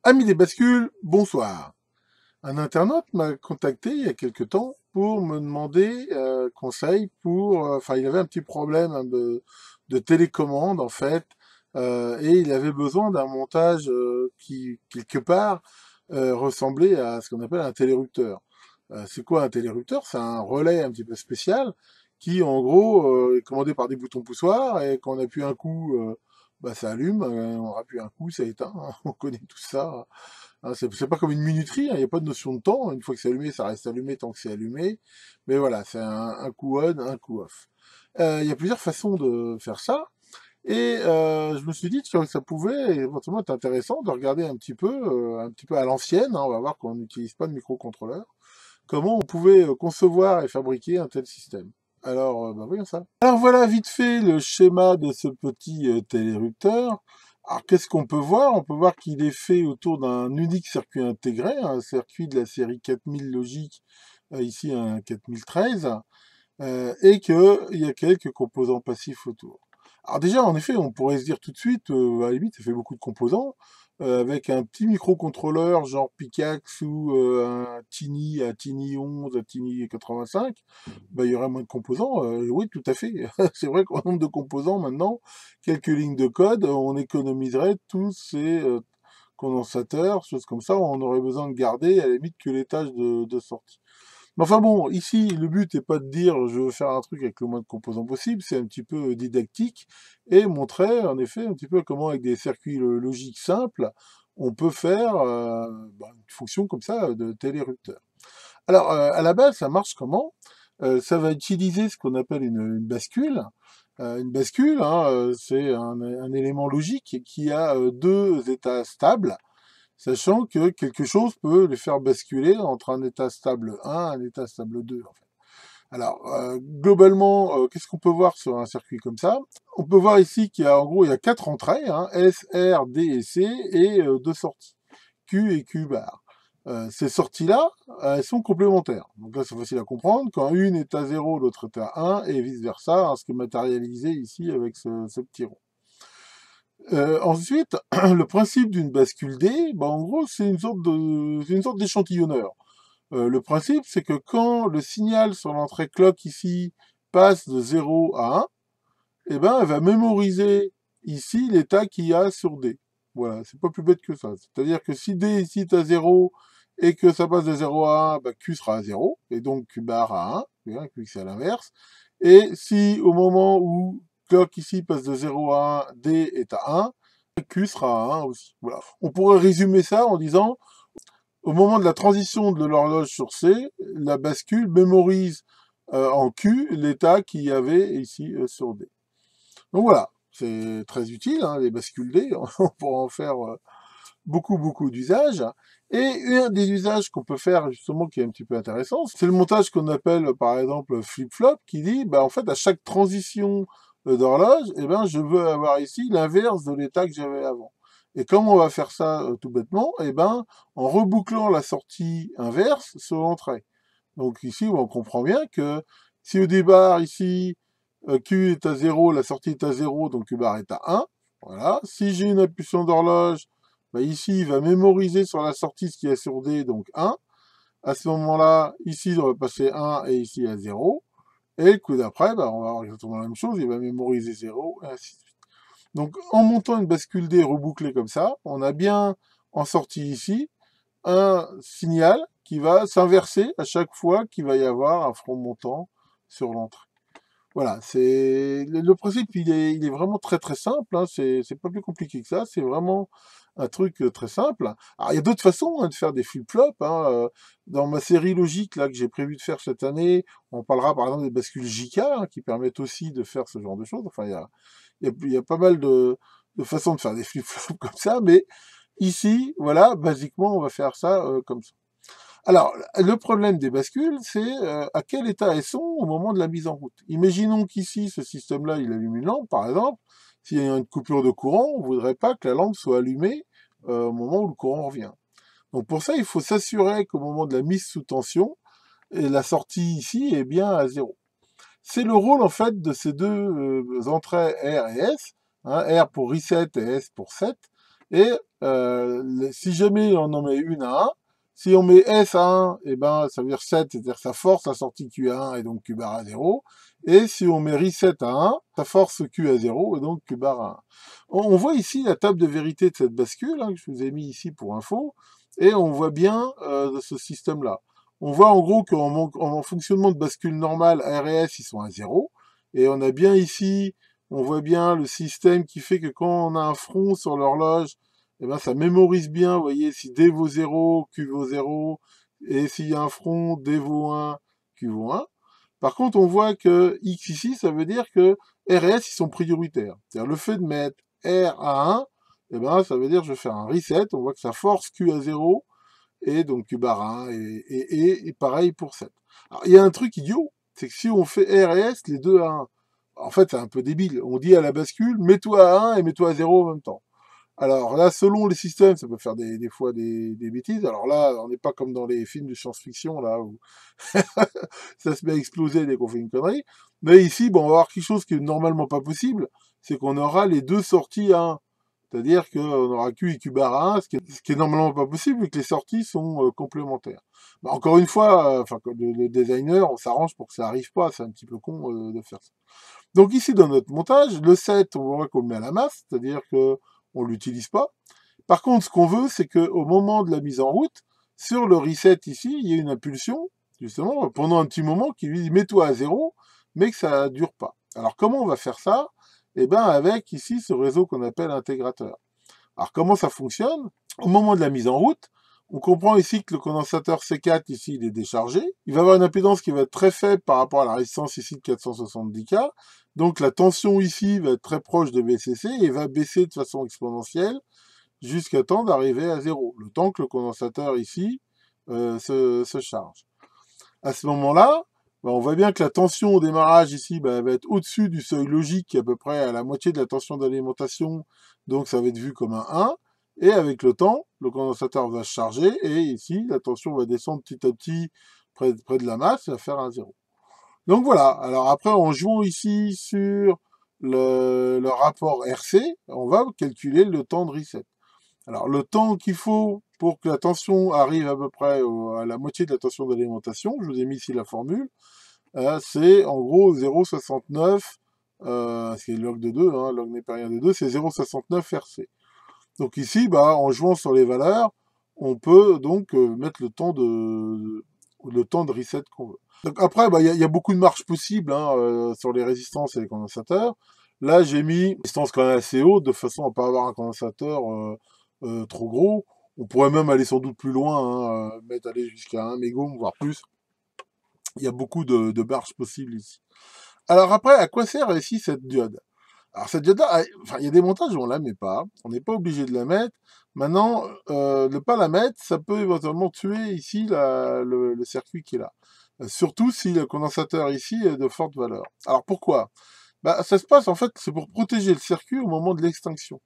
Amis des bascules, bonsoir. Un internaute m'a contacté il y a quelque temps pour me demander conseil pour... Enfin, il avait un petit problème hein, de télécommande, en fait, et il avait besoin d'un montage qui, quelque part, ressemblait à ce qu'on appelle un télérupteur. C'est quoi un télérupteur? C'est un relais un petit peu spécial qui, en gros, est commandé par des boutons poussoirs et quand on appuie un coup, bah, ça allume, on appuie un coup, ça éteint, hein, on connaît tout ça. Hein, c'est pas comme une minuterie, hein, il n'y a pas de notion de temps. Une fois que c'est allumé, ça reste allumé tant que c'est allumé. Mais voilà, c'est un coup on, un coup off. Il y a plusieurs façons de faire ça. Et je me suis dit que ça pouvait éventuellement être intéressant de regarder un petit peu à l'ancienne. Hein, on va voir qu'on n'utilise pas de microcontrôleur. Comment on pouvait concevoir et fabriquer un tel système. Alors, bah, voyons ça. Alors voilà vite fait le schéma de ce petit télérupteur. Alors qu'est-ce qu'on peut voir? On peut voir qu'il est fait autour d'un unique circuit intégré, un circuit de la série 4000 logique, ici un 4013, et qu'il y a quelques composants passifs autour. Alors déjà, en effet, on pourrait se dire tout de suite, à la limite, ça fait beaucoup de composants, avec un petit microcontrôleur genre Picax ou un Tiny 11, un Tiny 85, bah, il y aurait moins de composants. Oui, tout à fait. C'est vrai qu'en nombre de composants, maintenant, quelques lignes de code, on économiserait tous ces condensateurs, choses comme ça. On aurait besoin de garder à la limite que les tâches de sortie. Mais enfin bon, ici, le but n'est pas de dire je veux faire un truc avec le moins de composants possible, c'est un petit peu didactique et montrer en effet un petit peu comment avec des circuits logiques simples, on peut faire une fonction comme ça de télérupteur. Alors, à la base, ça marche comment? Ça va utiliser ce qu'on appelle une bascule. Une bascule, hein, c'est un élément logique qui a deux états stables, sachant que quelque chose peut les faire basculer entre un état stable 1 et un état stable 2, en fait. Alors, globalement, qu'est-ce qu'on peut voir sur un circuit comme ça? On peut voir ici qu'il y a, en gros, il y a quatre entrées, hein, S, R, D et C, et deux sorties, Q et Q bar. Ces sorties-là, elles sont complémentaires. Donc là, c'est facile à comprendre. Quand une est à 0, l'autre est à 1, et vice-versa, hein, ce qui est matérialisé ici avec ce petit rond. Ensuite, le principe d'une bascule D, bah, en gros, c'est une sorte d'échantillonneur. Le principe, c'est que quand le signal sur l'entrée clock ici passe de 0 à 1, eh ben, elle va mémoriser ici l'état qu'il y a sur D. Voilà, c'est pas plus bête que ça. C'est-à-dire que si D ici est à 0 et que ça passe de 0 à 1, bah, Q sera à 0, et donc Q bar à 1, Q c'est à l'inverse. Et si au moment où clock ici passe de 0 à 1, D est à 1, Q sera à 1 aussi. Voilà. On pourrait résumer ça en disant, au moment de la transition de l'horloge sur C, la bascule mémorise en Q l'état qu'il y avait ici sur D. Donc voilà, c'est très utile, hein, les bascules D, on pourra en faire beaucoup d'usages. Et un des usages qu'on peut faire justement qui est un petit peu intéressant, c'est le montage qu'on appelle par exemple flip-flop, qui dit, bah, en fait, à chaque transition d'horloge, eh ben, je veux avoir ici l'inverse de l'état que j'avais avant. Et comment on va faire ça tout bêtement? Eh ben, en rebouclant la sortie inverse sur l'entrée. Donc ici, on comprend bien que si au départ, ici, Q est à 0, la sortie est à 0, donc Q bar est à 1. Voilà. Si j'ai une impulsion d'horloge, bah ici, il va mémoriser sur la sortie ce qu'il y a sur D, donc 1. À ce moment-là, ici, il va passer 1 et ici à 0. Et le coup d'après, bah, on va avoir exactement la même chose, il va mémoriser 0, et ainsi de suite. Donc en montant une bascule D rebouclée comme ça, on a bien en sortie ici un signal qui va s'inverser à chaque fois qu'il va y avoir un front montant sur l'entrée. Voilà, c'est le principe, il est vraiment très simple, hein, c'est pas plus compliqué que ça, c'est vraiment un truc très simple. Alors il y a d'autres façons hein, de faire des flip-flops. Hein, dans ma série logique là que j'ai prévu de faire cette année, on parlera par exemple des bascules JK hein, qui permettent aussi de faire ce genre de choses. Enfin, il y a pas mal de façons de faire des flip-flops comme ça, mais ici, voilà, basiquement, on va faire ça comme ça. Alors, le problème des bascules, c'est à quel état elles sont au moment de la mise en route. Imaginons qu'ici, ce système-là, il allume une lampe, par exemple. S'il y a une coupure de courant, on ne voudrait pas que la lampe soit allumée au moment où le courant revient. Donc pour ça, il faut s'assurer qu'au moment de la mise sous tension, la sortie ici est bien à 0. C'est le rôle, en fait, de ces deux entrées R et S, hein, R pour reset et S pour set, Et si jamais on en met une à 1, si on met S à 1, et ben, ça veut dire 7, c'est-à-dire que ça force la sortie Q à 1 et donc Q bar à 0. Et si on met reset à 1, ça force Q à 0 et donc Q bar à 1. On voit ici la table de vérité de cette bascule, hein, que je vous ai mis ici pour info, et on voit bien ce système-là. On voit en gros qu'en fonctionnement de bascule normale, R et S, ils sont à 0. Et on a bien ici, on voit bien le système qui fait que quand on a un front sur l'horloge, eh ben, ça mémorise bien, vous voyez, si D vaut 0, Q vaut 0, et s'il y a un front, D vaut 1, Q vaut 1. Par contre, on voit que X ici, ça veut dire que R et S, ils sont prioritaires. C'est-à-dire le fait de mettre R à 1, eh ben, ça veut dire que je vais faire un reset, on voit que ça force Q à 0, et donc Q bar à 1, et pareil pour 7. Alors, il y a un truc idiot, c'est que si on fait R et S, les deux à 1, en fait, c'est un peu débile. On dit à la bascule, mets-toi à 1 et mets-toi à 0 en même temps. Alors là, selon les systèmes, ça peut faire des fois des bêtises. Alors là, on n'est pas comme dans les films de science-fiction, là, où ça se met à exploser dès qu'on fait une connerie. Mais ici, bon, on va avoir quelque chose qui est normalement pas possible, c'est qu'on aura les deux sorties à 1. C'est-à-dire qu'on aura Q et Q bar à 1, ce qui est normalement pas possible, vu que les sorties sont complémentaires. Bah, encore une fois, enfin, le designer, on s'arrange pour que ça arrive pas, c'est un petit peu con de faire ça. Donc ici, dans notre montage, le 7, on voit qu'on le met à la masse, c'est-à-dire que on l'utilise pas. Par contre, ce qu'on veut, c'est qu'au moment de la mise en route, sur le reset ici, il y a une impulsion, justement, pendant un petit moment, qui lui dit mets-toi à 0, mais que ça ne dure pas. Alors comment on va faire ça? Eh bien avec ici ce réseau qu'on appelle intégrateur. Alors comment ça fonctionne? Au moment de la mise en route, on comprend ici que le condensateur C4 ici il est déchargé. Il va avoir une impédance qui va être très faible par rapport à la résistance ici de 470K. Donc la tension ici va être très proche de VCC et va baisser de façon exponentielle jusqu'à temps d'arriver à 0, le temps que le condensateur ici se charge. À ce moment-là, bah, on voit bien que la tension au démarrage ici bah, va être au-dessus du seuil logique, qui est à peu près à la moitié de la tension d'alimentation, donc ça va être vu comme un 1. Et avec le temps, le condensateur va se charger, et ici, la tension va descendre petit à petit près de la masse, et va faire un 0. Donc voilà, alors après, en jouant ici sur le rapport RC, on va calculer le temps de reset. Alors, le temps qu'il faut pour que la tension arrive à peu près à la moitié de la tension d'alimentation, je vous ai mis ici la formule, c'est en gros 0,69, c'est log de 2, hein, log népérien de 2, c'est 0,69 RC. Donc ici, bah, en jouant sur les valeurs, on peut donc mettre le temps de reset qu'on veut. Donc après, bah, y a beaucoup de marges possibles hein, sur les résistances et les condensateurs. Là, j'ai mis une distance quand même assez haute, de façon à ne pas avoir un condensateur trop gros. On pourrait même aller sans doute plus loin, hein, aller jusqu'à 1 mégohm, voire plus. Il y a beaucoup de marges possibles ici. Alors après, à quoi sert ici cette diode? Alors cette diode-là, enfin, il y a des montages où on la met pas, on n'est pas obligé de la mettre. Maintenant, ne pas la mettre, ça peut éventuellement tuer ici le circuit qui est là. Surtout si le condensateur ici est de forte valeur. Alors pourquoi? Bah, ça se passe en fait, c'est pour protéger le circuit au moment de l'extinction.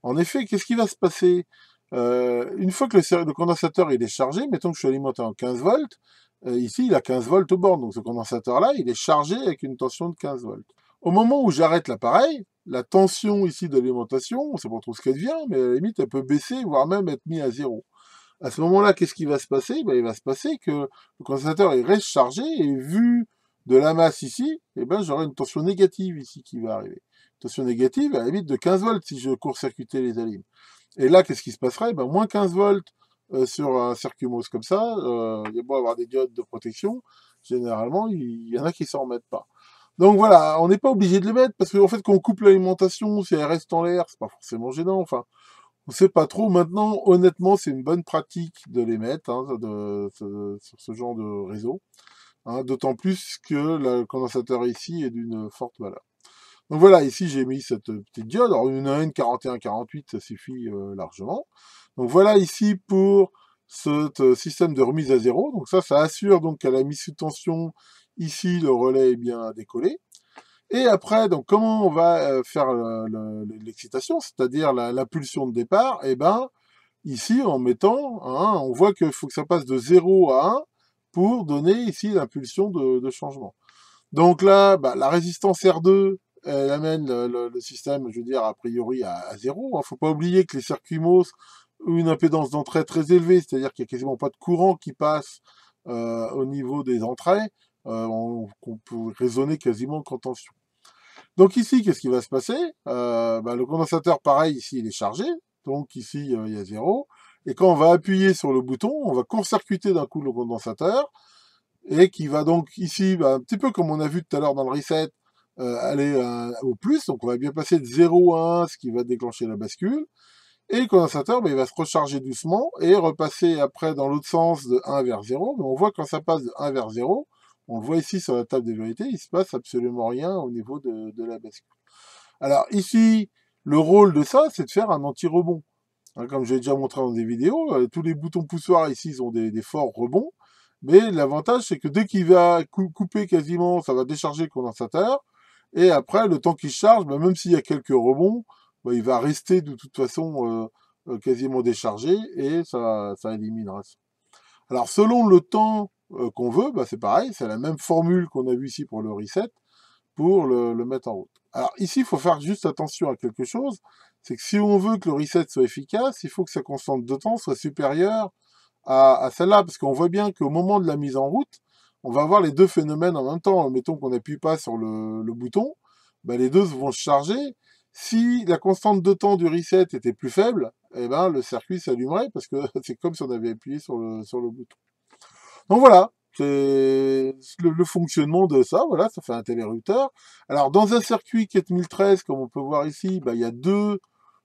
En effet, qu'est-ce qui va se passer? Une fois que le condensateur il est chargé, mettons que je suis alimenté en 15 volts, ici il a 15 volts au bord, donc ce condensateur-là, il est chargé avec une tension de 15 volts. Au moment où j'arrête l'appareil, la tension ici de l'alimentation, on ne sait pas trop ce qu'elle devient, mais à la limite elle peut baisser, voire même être mise à zéro. À ce moment-là, qu'est-ce qui va se passer? Ben, il va se passer que le condensateur il reste chargé et vu de la masse ici, eh ben, j'aurai une tension négative ici qui va arriver. Tension négative à la limite de 15 volts si je court-circuitais les alimes. Et là, qu'est-ce qui se passerait? Ben, moins 15 volts sur un circuit MOS comme ça, il y a beau avoir des diodes de protection, généralement, il y en a qui s'en remettent pas. Donc voilà, on n'est pas obligé de les mettre, parce qu'en fait, quand on coupe l'alimentation, si elle reste en l'air, c'est pas forcément gênant, enfin, on sait pas trop. Maintenant, honnêtement, c'est une bonne pratique de les mettre hein, sur ce genre de réseau, hein, d'autant plus que le condensateur ici est d'une forte valeur. Donc voilà, ici j'ai mis cette petite diode. Alors une 4148, ça suffit largement. Donc voilà ici pour ce système de remise à zéro. Donc ça assure donc qu'à la mise sous tension, ici le relais est bien décollé. Et après, donc comment on va faire l'excitation, c'est-à-dire l'impulsion de départ? Eh ben ici en mettant, hein, on voit qu'il faut que ça passe de 0 à 1 pour donner ici l'impulsion de changement. Donc là, bah, la résistance R2, elle amène le système, je veux dire, a priori à 0. Il ne faut pas oublier que les circuits MOS ont une impédance d'entrée très élevée, c'est-à-dire qu'il n'y a quasiment pas de courant qui passe au niveau des entrées. On peut raisonner quasiment qu'en tension. Donc ici, qu'est-ce qui va se passer? Le condensateur, pareil, ici, il est chargé. Donc ici, il y a 0. Et quand on va appuyer sur le bouton, on va court-circuiter d'un coup le condensateur. Et qui va donc ici, un petit peu comme on a vu tout à l'heure dans le reset, aller au plus. Donc on va bien passer de 0 à 1, ce qui va déclencher la bascule. Et le condensateur, il va se recharger doucement et repasser après dans l'autre sens de 1 vers 0. Mais on voit quand ça passe de 1 vers 0, on le voit ici sur la table de vérité, il se passe absolument rien au niveau de la bascule. Alors ici, le rôle de ça, c'est de faire un anti-rebond. Hein, comme j'ai déjà montré dans des vidéos, tous les boutons poussoirs ici ils ont des forts rebonds. Mais l'avantage, c'est que dès qu'il va couper quasiment, ça va décharger le condensateur. Et après, le temps qu'il charge, même s'il y a quelques rebonds, il va rester de toute façon quasiment déchargé et ça éliminera ça. Alors, selon le temps qu'on veut, c'est pareil, c'est la même formule qu'on a vue ici pour le reset, pour le mettre en route. Alors ici, il faut faire juste attention à quelque chose, c'est que si on veut que le reset soit efficace, il faut que sa constante de temps soit supérieure à celle-là, parce qu'on voit bien qu'au moment de la mise en route, on va avoir les deux phénomènes en même temps. Mettons qu'on n'appuie pas sur le bouton, les deux vont se charger. Si la constante de temps du reset était plus faible, le circuit s'allumerait, parce que c'est comme si on avait appuyé sur le bouton. Donc voilà, c'est le fonctionnement de ça, voilà, ça fait un télérouteur. Alors dans un circuit 4013, comme on peut voir ici, il y a deux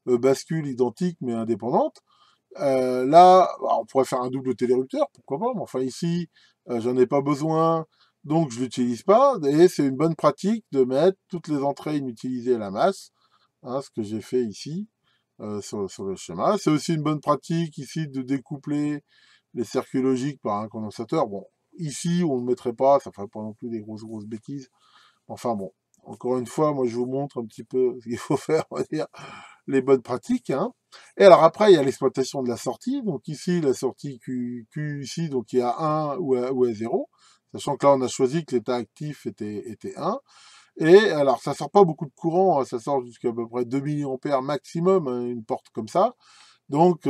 bascules identiques mais indépendantes. Là, on pourrait faire un double télérouteur, pourquoi pas, mais enfin ici, j'en ai pas besoin, donc je l'utilise pas, et c'est une bonne pratique de mettre toutes les entrées inutilisées à la masse, hein, ce que j'ai fait ici, sur le schéma. C'est aussi une bonne pratique ici de découpler les circuits logiques par un condensateur. Bon, ici, on ne le mettrait pas, ça ferait pas non plus des grosses bêtises. Enfin bon, encore une fois, moi je vous montre un petit peu ce qu'il faut faire, on va dire, les bonnes pratiques. Hein. Et alors après, il y a l'exploitation de la sortie. Donc ici, la sortie Q ici, donc il y a 1 ou à 0. Sachant que là, on a choisi que l'état actif était 1. Et alors, ça sort pas beaucoup de courant, hein, ça sort jusqu'à peu près 2 milliampères maximum, hein, une porte comme ça. Donc,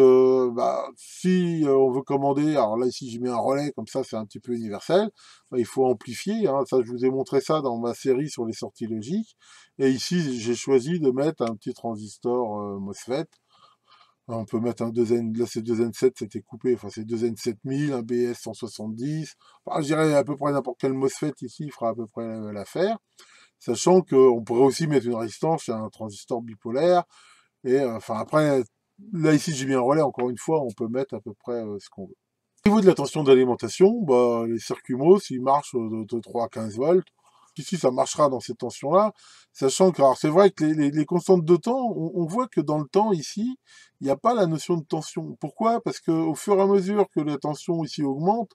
si on veut commander, alors là ici j'ai mis un relais, comme ça c'est un petit peu universel, il faut amplifier, hein, ça je vous ai montré ça dans ma série sur les sorties logiques, et ici j'ai choisi de mettre un petit transistor MOSFET, on peut mettre un 2N, là c'est 2N7, c'était coupé, enfin c'est 2N7000, un BS 170, enfin je dirais à peu près n'importe quel MOSFET ici fera à peu près l'affaire, sachant qu'on pourrait aussi mettre une résistance, c'est un transistor bipolaire, et enfin après, là ici j'ai mis un relais, encore une fois, on peut mettre à peu près ce qu'on veut. Au niveau de la tension d'alimentation, les circuits MOS, ils marchent de 3 à 15 volts. Ici, ça marchera dans ces tensions-là, sachant que, alors c'est vrai que les constantes de temps, on voit que dans le temps, ici, il n'y a pas la notion de tension. Pourquoi? Parce qu'au fur et à mesure que la tension ici augmente,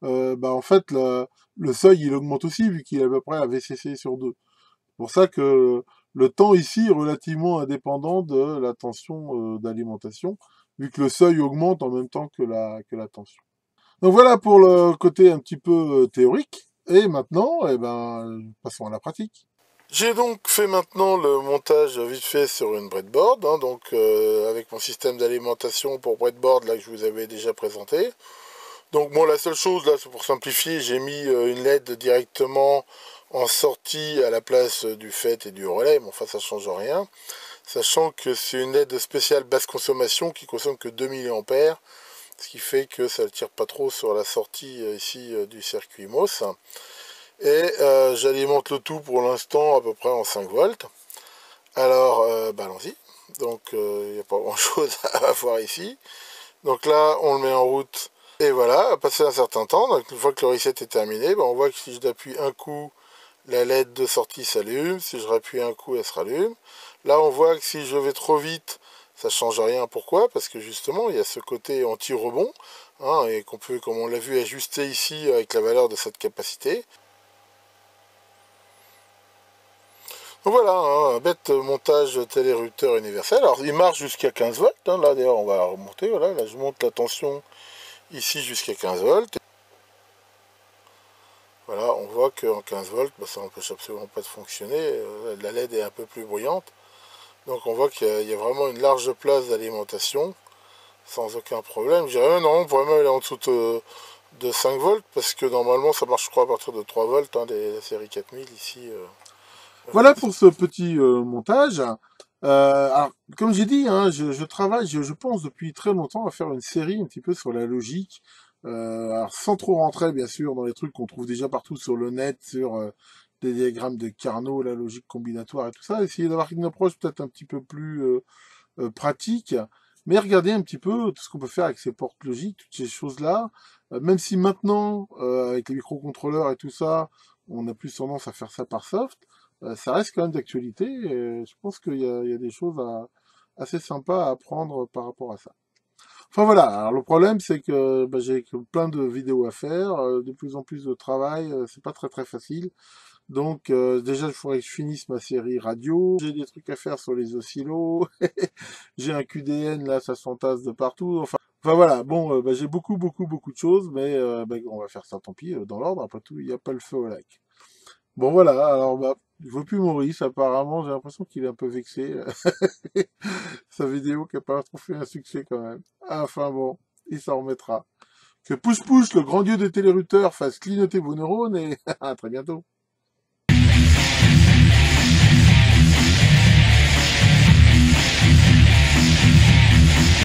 en fait, le seuil, il augmente aussi, vu qu'il est à peu près à VCC sur 2. C'est pour ça que le temps ici est relativement indépendant de la tension d'alimentation, vu que le seuil augmente en même temps que la tension. Donc voilà pour le côté un petit peu théorique. Et maintenant, passons à la pratique. J'ai donc fait maintenant le montage vite fait sur une breadboard, hein, donc avec mon système d'alimentation pour breadboard là que je vous avais déjà présenté. Donc bon, la seule chose là, c'est pour simplifier, j'ai mis une LED directement en sortie à la place du FET et du relais, mais enfin ça change rien. Sachant que c'est une LED spéciale basse consommation qui consomme que 2 mA, ce qui fait que ça ne tire pas trop sur la sortie ici du circuit MOS. Et j'alimente le tout pour l'instant à peu près en 5 volts. Alors, allons-y. Donc, il n'y a pas grand-chose à voir ici. Donc là, on le met en route. Et voilà, passé un certain temps, donc une fois que le reset est terminé, on voit que si j'appuie un coup, la LED de sortie s'allume. Si je rappuie un coup, elle se rallume. Là, on voit que si je vais trop vite, ça ne change rien. Pourquoi? Parce que justement, il y a ce côté anti-rebond, hein, et qu'on peut, comme on l'a vu, ajuster ici avec la valeur de cette capacité. Donc voilà, hein, un bête montage télérupteur universel. Alors, il marche jusqu'à 15 volts. Hein, là, d'ailleurs, on va remonter. Voilà, là, je monte la tension ici jusqu'à 15 volts. Voilà, on voit qu'en 15 volts, bah, ça n'empêche absolument pas de fonctionner. La LED est un peu plus bruyante. Donc on voit qu'il y a vraiment une large place d'alimentation, sans aucun problème. Je dirais même, non, on pourrait même aller en dessous de 5 volts, parce que normalement ça marche, je crois, à partir de 3 volts, hein, la série 4000 ici. Voilà pour ce petit montage. Alors, comme j'ai dit, hein, je travaille, je pense depuis très longtemps à faire une série un petit peu sur la logique. Alors, sans trop rentrer, bien sûr, dans les trucs qu'on trouve déjà partout sur le net, sur des diagrammes de Carnot, la logique combinatoire et tout ça. Essayer d'avoir une approche peut-être un petit peu plus pratique, mais regarder un petit peu tout ce qu'on peut faire avec ces portes logiques, toutes ces choses-là. Même si maintenant, avec les microcontrôleurs et tout ça, on a plus tendance à faire ça par soft, ça reste quand même d'actualité et je pense qu'il y a des choses assez sympas à apprendre par rapport à ça. Enfin voilà, alors le problème c'est que bah, j'ai plein de vidéos à faire, de plus en plus de travail, c'est pas très très facile. Donc déjà il faudrait que je finisse ma série radio, j'ai des trucs à faire sur les oscillos, j'ai un QDN là, ça s'entasse de partout. Enfin voilà, bon, bah, j'ai beaucoup de choses, mais bah, on va faire ça tant pis, dans l'ordre, après tout, il n'y a pas le feu au lac. Bon voilà, alors bah, je vois plus Maurice, apparemment, j'ai l'impression qu'il est un peu vexé. Sa vidéo qui a pas trop fait un succès quand même. Enfin bon, il s'en remettra. Que pousse pousse, le grand dieu des téléruteurs fasse clignoter vos neurones et à très bientôt.